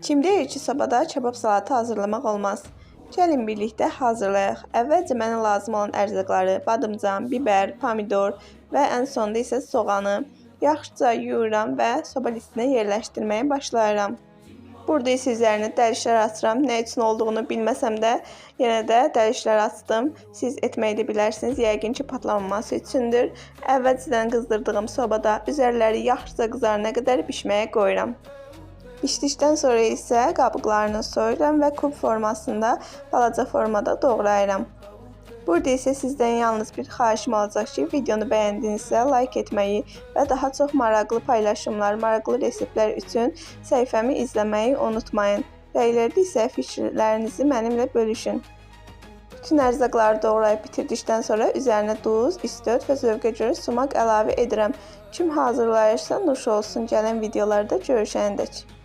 Kim deyir ki, sobada kebab salatı hazırlamaq olmaz? Gəlin birlikdə hazırlayaq. Əvvəlcə mənə lazım olan ərzaqları, badımcan, biber, pomidor və ən sonda isə soğanı yaxşıca yuyuram və soba listinə yerləşdirməyə başlayıram. Burada isə üzərinə dəlişlər açıram. Nə üçün olduğunu bilməsəm də yenə də dəlişlər açdım. Siz etməyi də bilərsiniz. Yəqin ki, patlamaması üçündür. Əvvəlcədən qızdırdığım sobada üzərləri yaxşıca qızarana qədər bişməyə qoyuram. Bişdikdən sonra isə qabıqlarını soyuram və kub formasında, balaca formada doğrayıram. Burada isə sizdən yalnız bir xahişim olacaq ki, videonu bəyəndinizsə like etməyi və daha çox maraqlı paylaşımlar, maraqlı reseptlər üçün səhifəmi izləməyi unutmayın. Rəylərdə isə fikirlərinizi mənimlə bölüşün. Bütün ərzaqları doğrayıb bitirdikdən sonra üzərinə duz, istot və zövqə görə sumak əlavə edirəm. Kim hazırlayırsa nuş olsun, gələn videolarda görüşənədək.